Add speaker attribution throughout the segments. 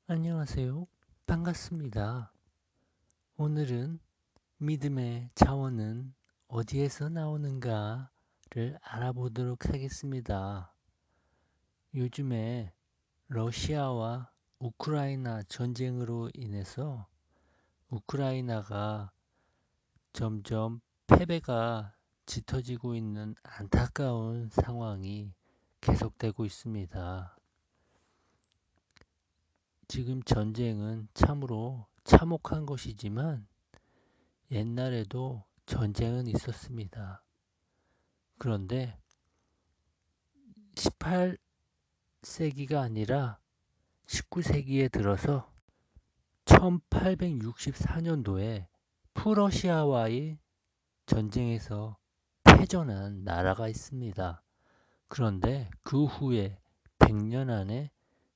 Speaker 1: 안녕하세요. 반갑습니다. 오늘은 믿음의 자원은 어디에서 나오는가를 알아보도록 하겠습니다. 요즘에 러시아와 우크라이나 전쟁으로 인해서 우크라이나가 점점 패배가 짙어지고 있는 안타까운 상황이 계속되고 있습니다. 지금 전쟁은 참으로 참혹한 것이지만 옛날에도 전쟁은 있었습니다. 그런데 18세기가 아니라 19세기에 들어서 1864년도에 프러시아와의 전쟁에서 패전한 나라가 있습니다. 그런데 그 후에 100년 안에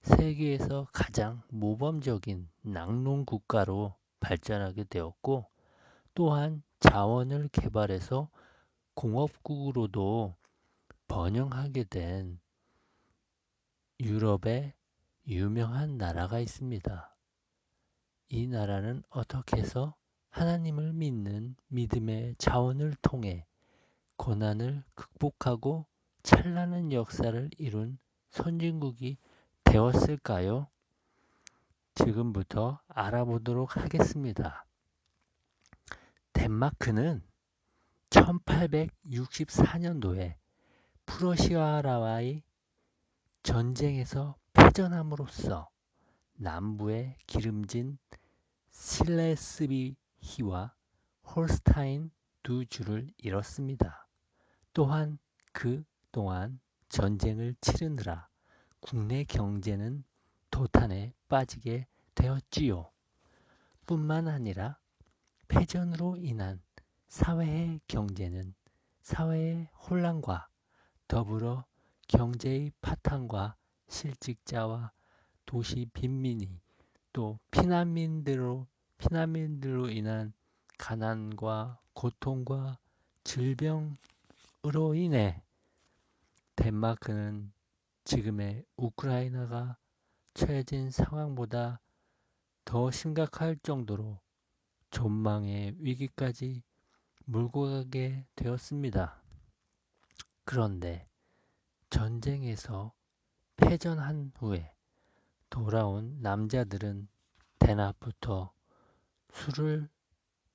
Speaker 1: 세계에서 가장 모범적인 낙농 국가로 발전하게 되었고, 또한 자원을 개발해서 공업국으로도 번영하게 된 유럽의 유명한 나라가 있습니다. 이 나라는 어떻게 해서 하나님을 믿는 믿음의 자원을 통해 고난을 극복하고 찬란한 역사를 이룬 선진국이 되었을까요? 지금부터 알아보도록 하겠습니다. 덴마크는 1864년도에 프러시아와의 전쟁에서 패전함으로써 남부의 기름진 실레스비히와 홀스타인 두 주를 잃었습니다. 또한 그 동안 전쟁을 치르느라 국내 경제는 도탄에 빠지게 되었지요. 뿐만 아니라 패전으로 인한 사회의 경제는 사회의 혼란과 더불어 경제의 파탄과 실직자와 도시 빈민이 또 피난민들로 인한 가난과 고통과 질병으로 인해 덴마크는 지금의 우크라이나가 처해진 상황보다 더 심각할 정도로 전망의 위기까지 몰고 가게 되었습니다. 그런데 전쟁에서 패전한 후에 돌아온 남자들은 대낮부터 술을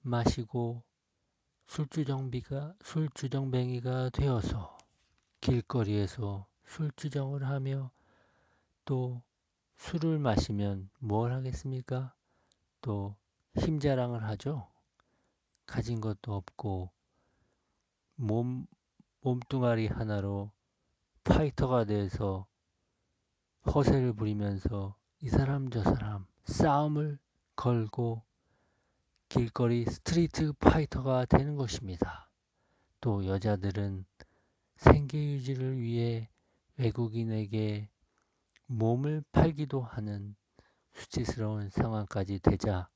Speaker 1: 마시고 술주정뱅이가 되어서 길거리에서 술주정을 하며 또 술을 마시면 뭘 하겠습니까? 또 힘자랑을 하죠. 가진 것도 없고 몸뚱아리 하나로 파이터가 돼서 허세를 부리면서 이 사람 저 사람 싸움을 걸고 길거리 스트리트 파이터가 되는 것입니다. 또 여자들은 생계 유지를 위해 외국인에게 몸을 팔기도 하는 수치스러운 상황까지 되자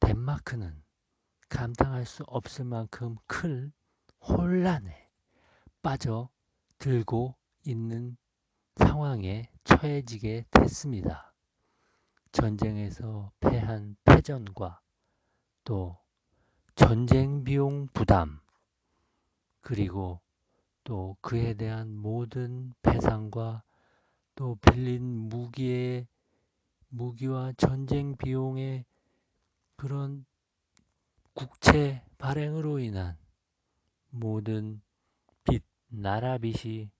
Speaker 1: 덴마크는 감당할 수 없을 만큼 큰 혼란에 빠져들고 있는 상황에 처해지게 됐습니다. 전쟁에서 패한 패전과 또 전쟁 비용 부담, 그리고 또 그에 대한 모든 배상과 또 빌린 무기와 전쟁 비용의 그런 국채 발행으로 인한 모든 빚, 나라 빚이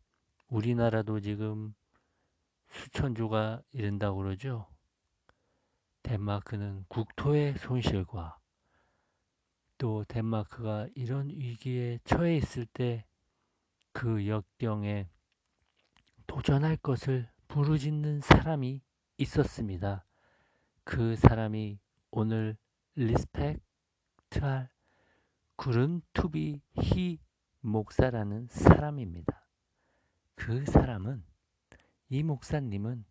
Speaker 1: 우리나라도 지금 수천조가 이른다고 그러죠. 덴마크는 국토의 손실과 또 덴마크가 이런 위기에 처해 있을 때 그 역경에 도전할 것을 부르짖는 사람이 있었습니다. 그 사람이 오늘 리스펙트할 구른투비 히 목사라는 사람입니다. 그 사람은 이 목사님은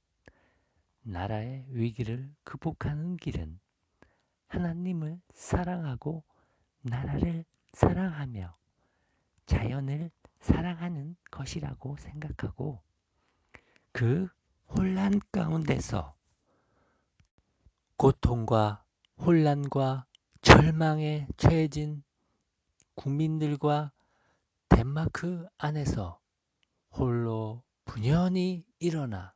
Speaker 1: 나라의 위기를 극복하는 길은 하나님을 사랑하고 나라를 사랑하며 자연을 사랑하는 것이라고 생각하고 그 혼란 가운데서 고통과 혼란과 절망에 처해진 국민들과 덴마크 안에서 홀로 분연히 일어나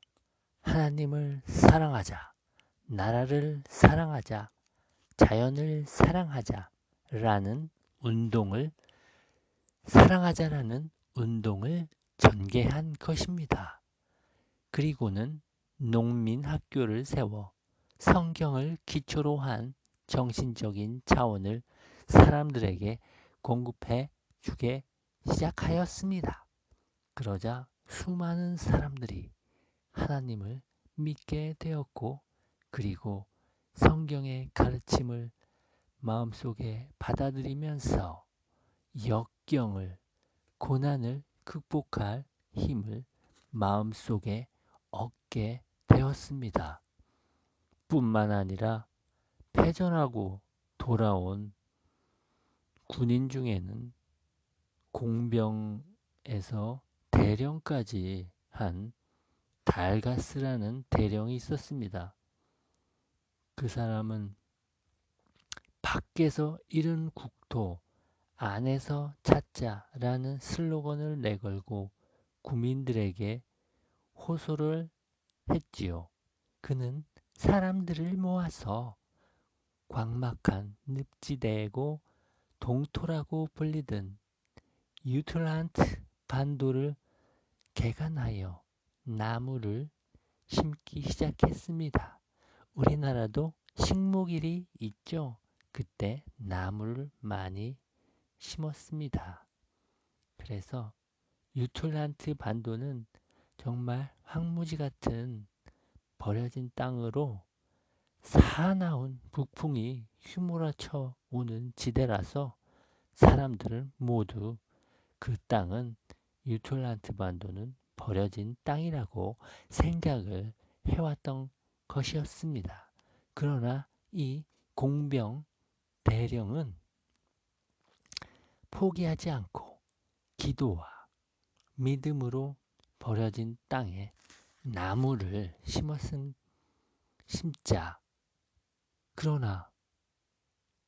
Speaker 1: 하나님을 사랑하자, 나라를 사랑하자, 자연을 사랑하자 라는 운동을 사랑하자라는 운동을 전개한 것입니다. 그리고는 농민학교를 세워 성경을 기초로 한 정신적인 자원을 사람들에게 공급해 주게 시작하였습니다. 그러자 수많은 사람들이 하나님을 믿게 되었고, 그리고 성경의 가르침을 마음속에 받아들이면서 역경을, 고난을 극복할 힘을 마음속에 얻게 되었습니다. 뿐만 아니라 패전하고 돌아온 군인 중에는 공병에서 대령까지 한 달가스라는 대령이 있었습니다. 그 사람은 밖에서 잃은 국토, 안에서 찾자라는 슬로건을 내걸고 국민들에게 호소를 했지요. 그는 사람들을 모아서 광막한 늪지대고 동토라고 불리던 유틀란트 반도를 개간하여 나무를 심기 시작했습니다. 우리나라도 식목일이 있죠. 그때 나무를 많이 심었습니다. 그래서 유틀란트 반도는 정말 황무지 같은 버려진 땅으로 사나운 북풍이 휘몰아쳐 오는 지대라서 사람들은 모두 그 땅은, 유틀란트 반도는 버려진 땅이라고 생각을 해왔던 것이었습니다. 그러나 이 공병 대령은 포기하지 않고 기도와 믿음으로 버려진 땅에 나무를 심자. 그러나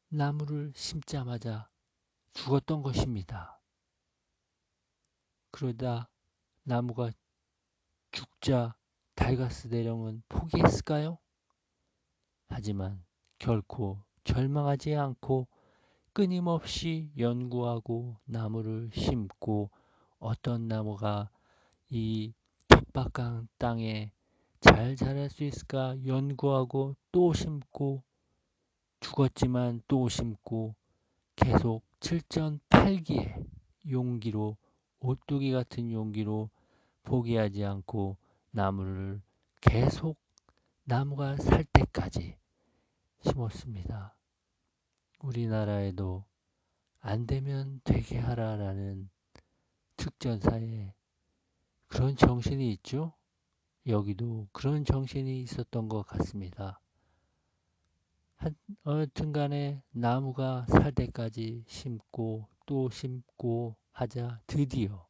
Speaker 1: 나무를 심자마자 죽었던 것입니다. 그러다 나무가 죽자 달가스 대령은 포기했을까요? 하지만 결코 절망하지 않고 끊임없이 연구하고 나무를 심고, 어떤 나무가 이 척박한 땅에 잘 자랄 수 있을까 연구하고 또 심고, 죽었지만 또 심고, 계속 7전8기의 용기로, 오뚜기 같은 용기로 포기하지 않고 나무를 계속 나무가 살 때까지 심었습니다. 우리나라에도 안 되면 되게 하라라는 특전사에 그런 정신이 있죠? 여기도 그런 정신이 있었던 것 같습니다. 어쨌든 간에 나무가 살 때까지 심고 또 심고 하자 드디어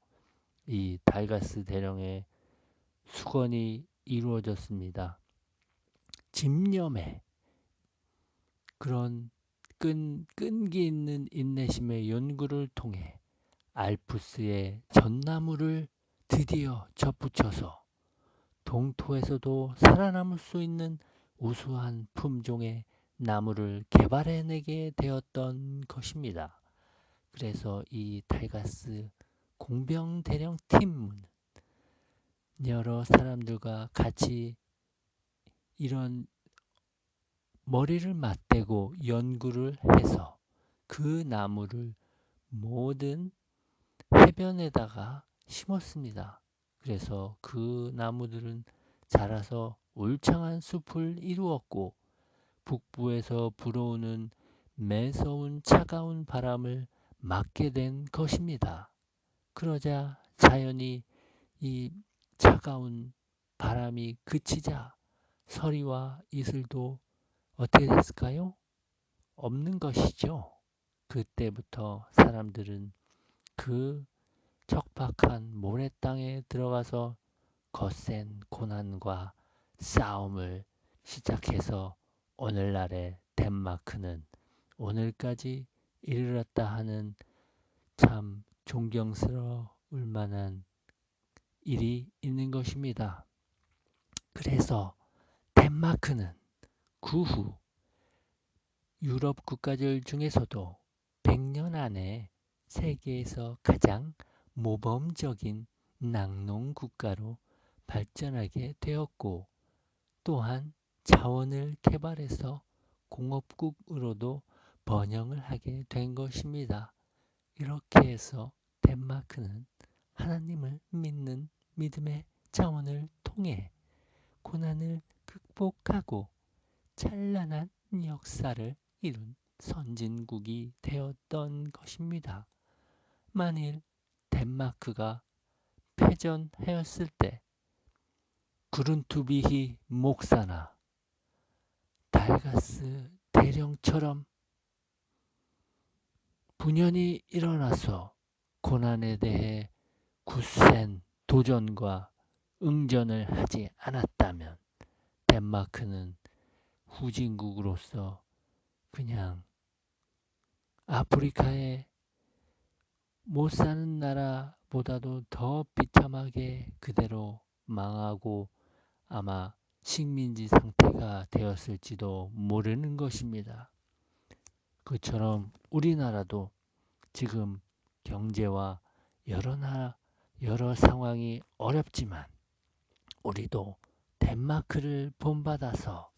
Speaker 1: 이 달가스 대령의 수건이 이루어졌습니다. 집념의 그런 끈기 있는 인내심의 연구를 통해 알프스의 전나무를 드디어 접붙여서 동토에서도 살아남을 수 있는 우수한 품종의 나무를 개발해내게 되었던 것입니다. 그래서 이 달가스 공병 대령 팀은 여러 사람들과 같이 이런 머리를 맞대고 연구를 해서 그 나무를 모든 해변에다가 심었습니다. 그래서 그 나무들은 자라서 울창한 숲을 이루었고, 북부에서 불어오는 매서운 차가운 바람을 막게 된 것입니다. 그러자 자연히 이 차가운 바람이 그치자 서리와 이슬도 어떻게 됐을까요? 없는 것이죠. 그때부터 사람들은 그 척박한 모래 땅에 들어가서 거센 고난과 싸움을 시작해서 오늘날의 덴마크는 오늘까지 이르렀다 하는 참 존경스러울 만한 일이 있는 것입니다. 그래서 덴마크는 그 후 유럽 국가들 중에서도 100년 안에 세계에서 가장 모범적인 낙농 국가로 발전하게 되었고, 또한 자원을 개발해서 공업국으로도 번영을 하게 된 것입니다. 이렇게 해서 덴마크는 하나님을 믿는 믿음의 자원을 통해 고난을 극복하고 찬란한 역사를 이룬 선진국이 되었던 것입니다. 만일 덴마크가 패전하였을 때 구룬투비히 목사나 달가스 대령처럼 분연이 일어나서 고난에 대해 굳센 도전과 응전을 하지 않았다면 덴마크는 후진국으로서 그냥 아프리카의 못 사는 나라보다도 더 비참하게 그대로 망하고 아마 식민지 상태가 되었을지도 모르는 것입니다. 그처럼 우리나라도 지금 경제와 여러 상황이 어렵지만 우리도 덴마크를 본받아서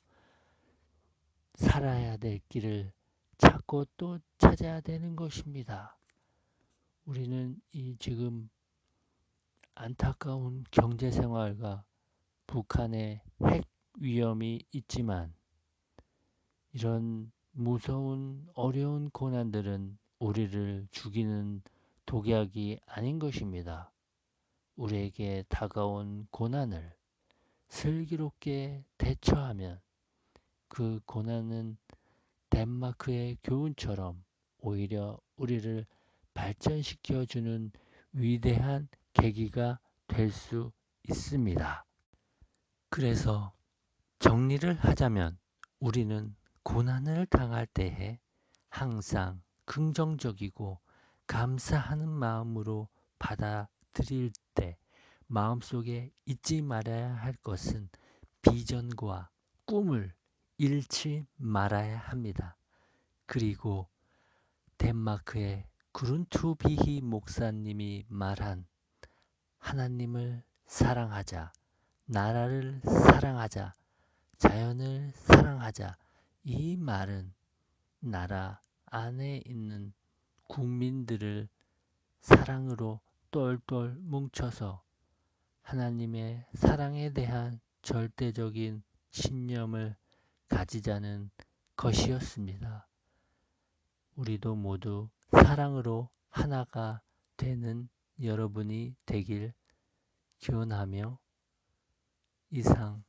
Speaker 1: 살아야 될 길을 찾고 또 찾아야 되는 것입니다. 우리는 이 지금 안타까운 경제 생활과 북한의 핵 위험이 있지만 이런 무서운 어려운 고난들은 우리를 죽이는 독약이 아닌 것입니다. 우리에게 다가온 고난을 슬기롭게 대처하면 그 고난은 덴마크의 교훈처럼 오히려 우리를 발전시켜주는 위대한 계기가 될 수 있습니다. 그래서 정리를 하자면 우리는 고난을 당할 때에 항상 긍정적이고 감사하는 마음으로 받아들일 때 마음속에 잊지 말아야 할 것은 비전과 꿈을 잃지 말아야 합니다. 그리고 덴마크의 그룬투비히 목사님이 말한 하나님을 사랑하자, 나라를 사랑하자, 자연을 사랑하자. 이 말은 나라 안에 있는 국민들을 사랑으로 똘똘 뭉쳐서 하나님의 사랑에 대한 절대적인 신념을 가지자는 것이었습니다. 우리도 모두 사랑으로 하나가 되는 여러분이 되길 기원하며 이상